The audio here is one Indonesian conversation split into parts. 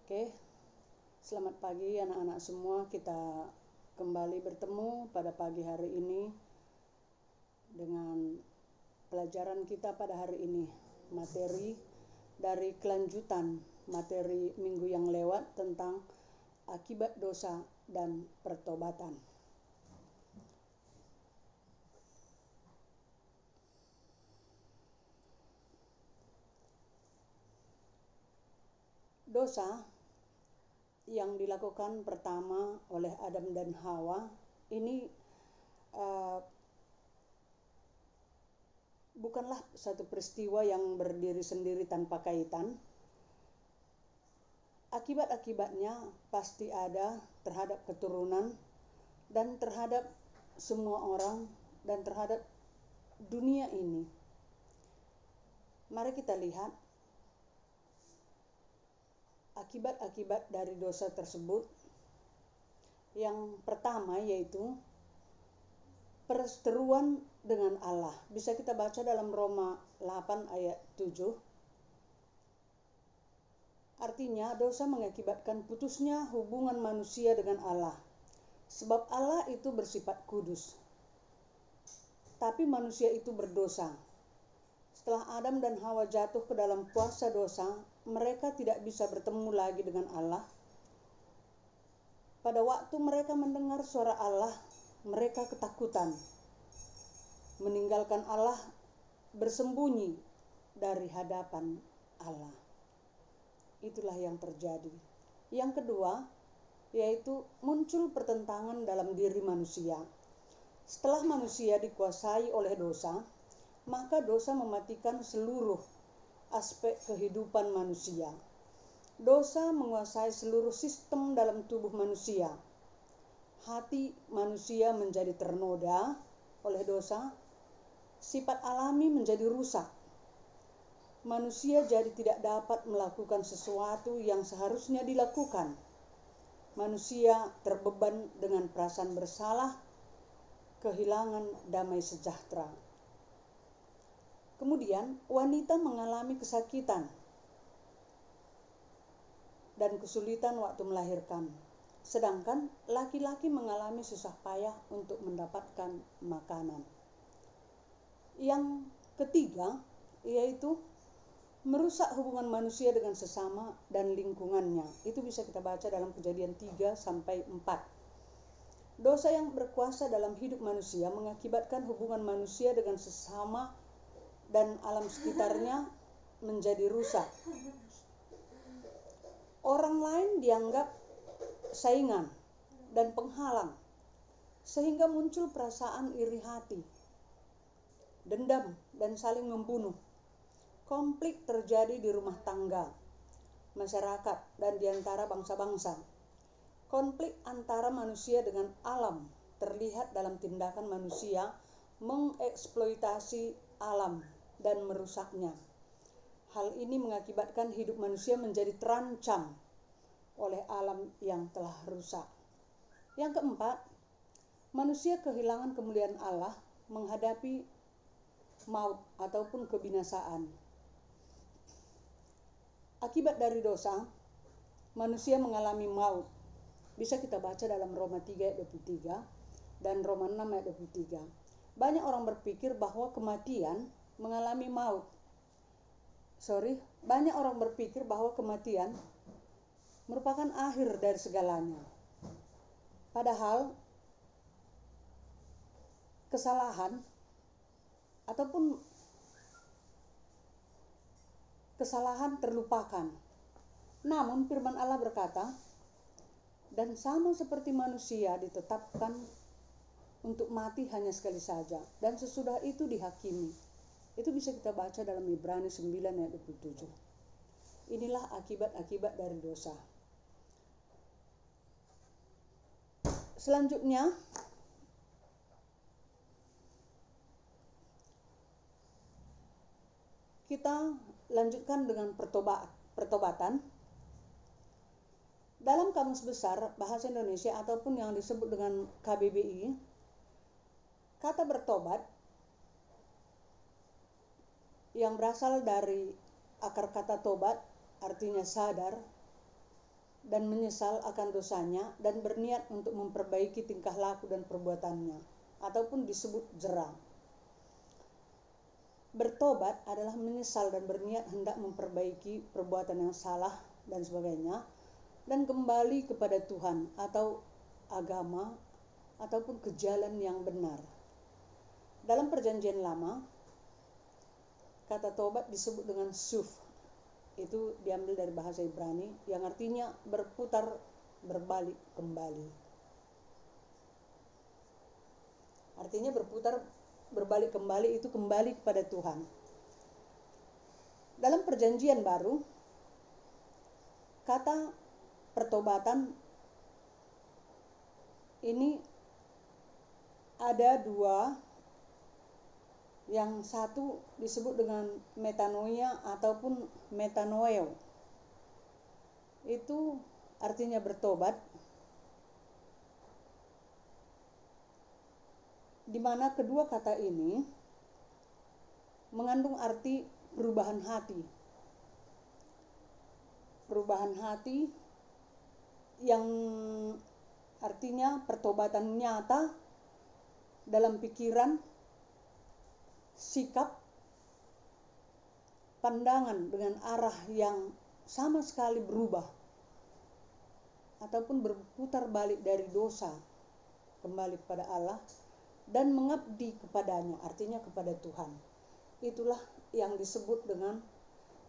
Oke, selamat pagi anak-anak semua. Kita kembali bertemu pada pagi hari ini dengan pelajaran kita pada hari ini. Materi dari kelanjutan materi minggu yang lewat tentang akibat dosa dan pertobatan. Dosa yang dilakukan pertama oleh Adam dan Hawa ini bukanlah satu peristiwa yang berdiri sendiri tanpa kaitan. Akibat-akibatnya pasti ada terhadap keturunan dan terhadap semua orang dan terhadap dunia ini. Mari kita lihat akibat-akibat dari dosa tersebut. Yang pertama yaitu perseteruan dengan Allah. Bisa kita baca dalam Roma 8 ayat 7. Artinya dosa mengakibatkan putusnya hubungan manusia dengan Allah. Sebab Allah itu bersifat kudus. Tapi manusia itu berdosa. Setelah Adam dan Hawa jatuh ke dalam kuasa dosa, mereka tidak bisa bertemu lagi dengan Allah. Pada waktu mereka mendengar suara Allah, mereka ketakutan, meninggalkan Allah, bersembunyi dari hadapan Allah. Itulah yang terjadi. Yang kedua, yaitu muncul pertentangan dalam diri manusia. Setelah manusia dikuasai oleh dosa, maka dosa mematikan seluruh aspek kehidupan manusia. Dosa menguasai seluruh sistem dalam tubuh manusia. Hati manusia menjadi ternoda oleh dosa. Sifat alami menjadi rusak. Manusia jadi tidak dapat melakukan sesuatu yang seharusnya dilakukan. Manusia terbeban dengan perasaan bersalah, kehilangan damai sejahtera. Kemudian wanita mengalami kesakitan dan kesulitan waktu melahirkan. Sedangkan laki-laki mengalami susah payah untuk mendapatkan makanan. Yang ketiga yaitu merusak hubungan manusia dengan sesama dan lingkungannya. Itu bisa kita baca dalam Kejadian 3-4. Dosa yang berkuasa dalam hidup manusia mengakibatkan hubungan manusia dengan sesama dan alam sekitarnya menjadi rusak. Orang lain dianggap saingan dan penghalang, sehingga muncul perasaan iri hati, dendam, dan saling membunuh. Konflik terjadi di rumah tangga, masyarakat, dan di antara bangsa-bangsa. Konflik antara manusia dengan alam terlihat dalam tindakan manusia mengeksploitasi alam dan merusaknya. Hal ini mengakibatkan hidup manusia menjadi terancam oleh alam yang telah rusak. Yang keempat, manusia kehilangan kemuliaan Allah menghadapi maut ataupun kebinasaan. Akibat dari dosa, manusia mengalami maut. Bisa kita baca dalam Roma 3 ayat 23 dan Roma 6 ayat 23. Banyak orang berpikir bahwa banyak orang berpikir bahwa kematian merupakan akhir dari segalanya. Padahal kesalahan terlupakan. Namun firman Allah berkata, dan sama seperti manusia ditetapkan untuk mati hanya sekali saja, dan sesudah itu dihakimi. Itu bisa kita baca dalam Ibrani 9 ayat 27. Inilah akibat-akibat dari dosa. Selanjutnya, kita lanjutkan dengan pertobatan. Dalam Kamus Besar Bahasa Indonesia ataupun yang disebut dengan KBBI, kata bertobat yang berasal dari akar kata tobat artinya sadar, dan menyesal akan dosanya dan berniat untuk memperbaiki tingkah laku dan perbuatannya, ataupun disebut jera. Bertobat adalah menyesal dan berniat hendak memperbaiki perbuatan yang salah dan sebagainya, dan kembali kepada Tuhan atau agama ataupun ke jalan yang benar. Dalam Perjanjian Lama, kata tobat disebut dengan shuv. Itu diambil dari bahasa Ibrani yang artinya berputar berbalik kembali. Artinya berputar berbalik kembali itu kembali kepada Tuhan. Dalam Perjanjian Baru, kata pertobatan ini ada dua. Yang satu disebut dengan metanoia ataupun metanoeo. Itu artinya bertobat, di mana kedua kata ini mengandung arti perubahan hati. Perubahan hati yang artinya pertobatan nyata dalam pikiran, sikap, pandangan dengan arah yang sama sekali berubah ataupun berputar balik dari dosa kembali kepada Allah dan mengabdi kepadanya, artinya kepada Tuhan. Itulah yang disebut dengan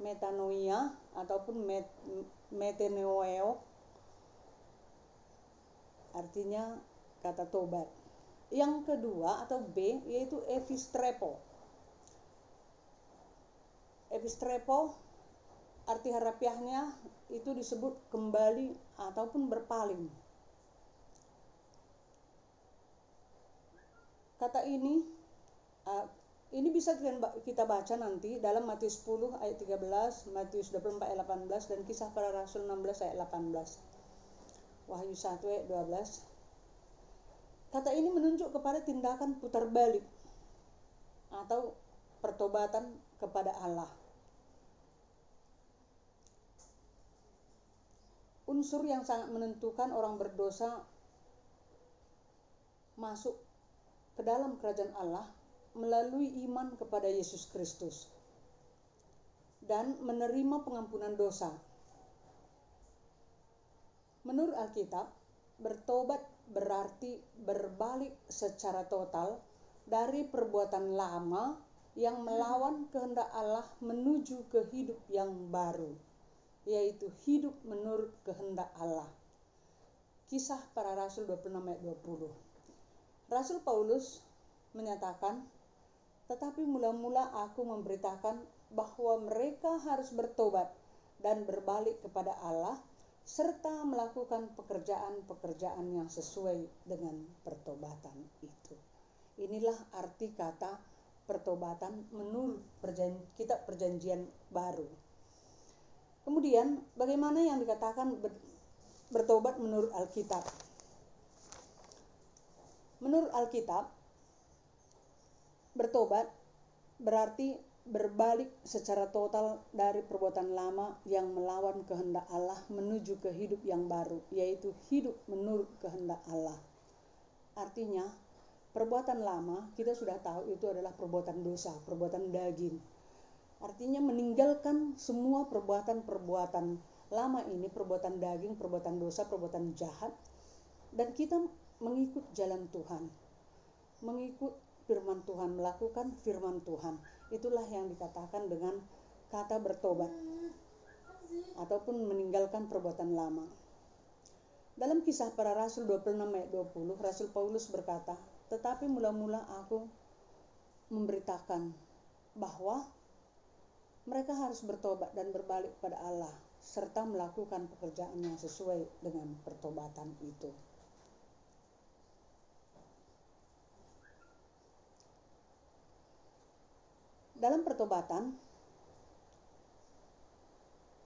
metanoia ataupun metanoeo, artinya kata tobat. Yang kedua atau B yaitu epistrepo. Epistrepo arti harafiahnya itu disebut kembali ataupun berpaling. Kata ini bisa kita baca nanti dalam Matius 10 ayat 13, Matius 24 ayat 18 dan Kisah Para Rasul 16 ayat 18. Wahyu 1 ayat 12. Kata ini menunjuk kepada tindakan putar balik atau pertobatan kepada Allah. Unsur yang sangat menentukan orang berdosa masuk ke dalam kerajaan Allah melalui iman kepada Yesus Kristus dan menerima pengampunan dosa. Menurut Alkitab, bertobat berarti berbalik secara total dari perbuatan lama yang melawan kehendak Allah menuju ke hidup yang baru, yaitu hidup menurut kehendak Allah. Kisah Para Rasul 26 ayat 20. Rasul Paulus menyatakan, tetapi mula-mula aku memberitakan bahwa mereka harus bertobat dan berbalik kepada Allah serta melakukan pekerjaan-pekerjaan yang sesuai dengan pertobatan itu. Inilah arti kata pertobatan menurut kitab Perjanjian Baru. Kemudian bagaimana yang dikatakan bertobat menurut Alkitab? Menurut Alkitab, bertobat berarti berbalik secara total dari perbuatan lama yang melawan kehendak Allah menuju ke hidup yang baru, yaitu hidup menurut kehendak Allah. Artinya, perbuatan lama kita sudah tahu itu adalah perbuatan dosa, perbuatan daging. Artinya meninggalkan semua perbuatan-perbuatan lama ini, perbuatan daging, perbuatan dosa, perbuatan jahat, dan kita mengikut jalan Tuhan, mengikut firman Tuhan, melakukan firman Tuhan. Itulah yang dikatakan dengan kata bertobat ataupun meninggalkan perbuatan lama. Dalam Kisah Para Rasul 26 ayat 20, Rasul Paulus berkata, tetapi mula-mula aku memberitakan bahwa mereka harus bertobat dan berbalik kepada Allah serta melakukan pekerjaan yang sesuai dengan pertobatan itu. Dalam pertobatan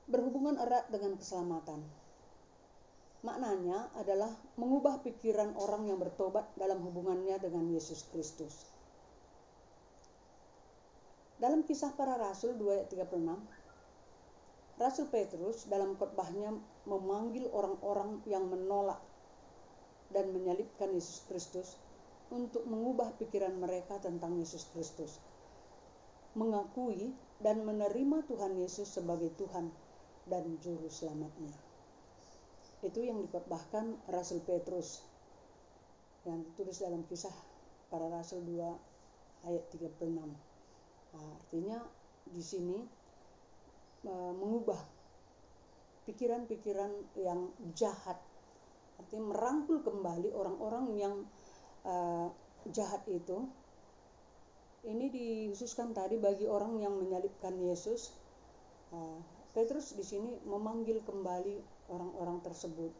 berhubungan erat dengan keselamatan. Maknanya adalah mengubah pikiran orang yang bertobat dalam hubungannya dengan Yesus Kristus. Dalam Kisah Para Rasul 2 ayat 36, Rasul Petrus dalam khotbahnya memanggil orang-orang yang menolak dan menyalibkan Yesus Kristus untuk mengubah pikiran mereka tentang Yesus Kristus, mengakui dan menerima Tuhan Yesus sebagai Tuhan dan Juru Selamatnya. Itu yang dikhotbahkan Rasul Petrus yang ditulis dalam Kisah Para Rasul 2 ayat 36. Artinya di sini mengubah pikiran-pikiran yang jahat, artinya merangkul kembali orang-orang yang jahat itu. Ini dikhususkan tadi bagi orang yang menyalibkan Yesus. Petrus di sini memanggil kembali orang-orang tersebut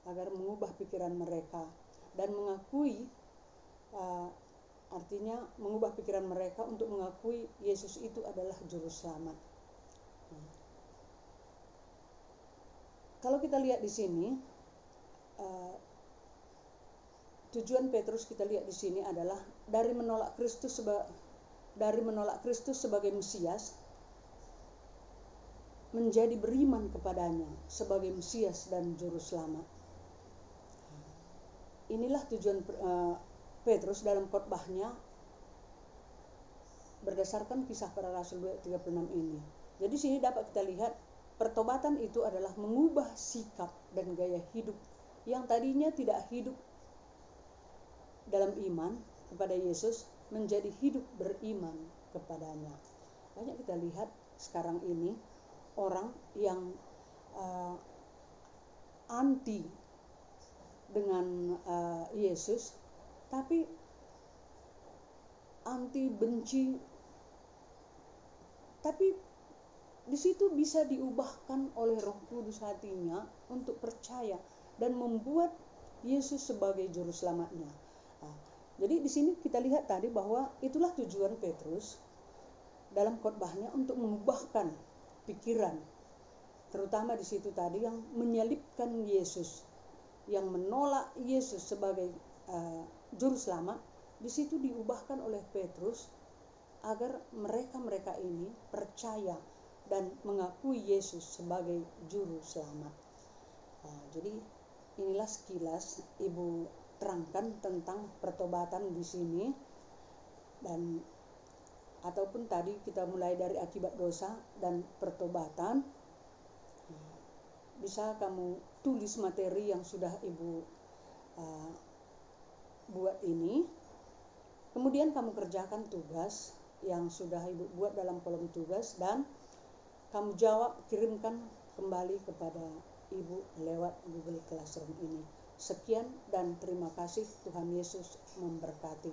agar mengubah pikiran mereka dan mengakui, artinya mengubah pikiran mereka untuk mengakui Yesus itu adalah Juru Selamat. Kalau kita lihat di sini, tujuan Petrus kita lihat di sini adalah dari menolak Kristus sebagai Mesias menjadi beriman kepadanya sebagai Mesias dan Juru Selamat. Inilah tujuan Petrus dalam khotbahnya berdasarkan Kisah Para Rasul 2:36 ini. Jadi sini dapat kita lihat pertobatan itu adalah mengubah sikap dan gaya hidup yang tadinya tidak hidup dalam iman kepada Yesus menjadi hidup beriman kepadanya. Banyak kita lihat sekarang ini orang yang anti dengan Yesus, tapi anti, benci, tapi di situ bisa diubahkan oleh Roh Kudus hatinya untuk percaya dan membuat Yesus sebagai Juru Selamatnya. Jadi di sini kita lihat tadi bahwa itulah tujuan Petrus dalam khotbahnya untuk mengubahkan pikiran, terutama di situ tadi yang menyalibkan Yesus, yang menolak Yesus sebagai Juru Selamat. Di situ diubahkan oleh Petrus agar mereka ini percaya dan mengakui Yesus sebagai Juru Selamat. Jadi inilah sekilas Ibu terangkan tentang pertobatan di sini, dan ataupun tadi kita mulai dari akibat dosa dan pertobatan. Bisa kamu tulis materi yang sudah Ibu buat ini, kemudian kamu kerjakan tugas yang sudah Ibu buat dalam kolom tugas, dan kamu jawab, kirimkan kembali kepada Ibu lewat Google Classroom ini. Sekian dan terima kasih. Tuhan Yesus memberkati.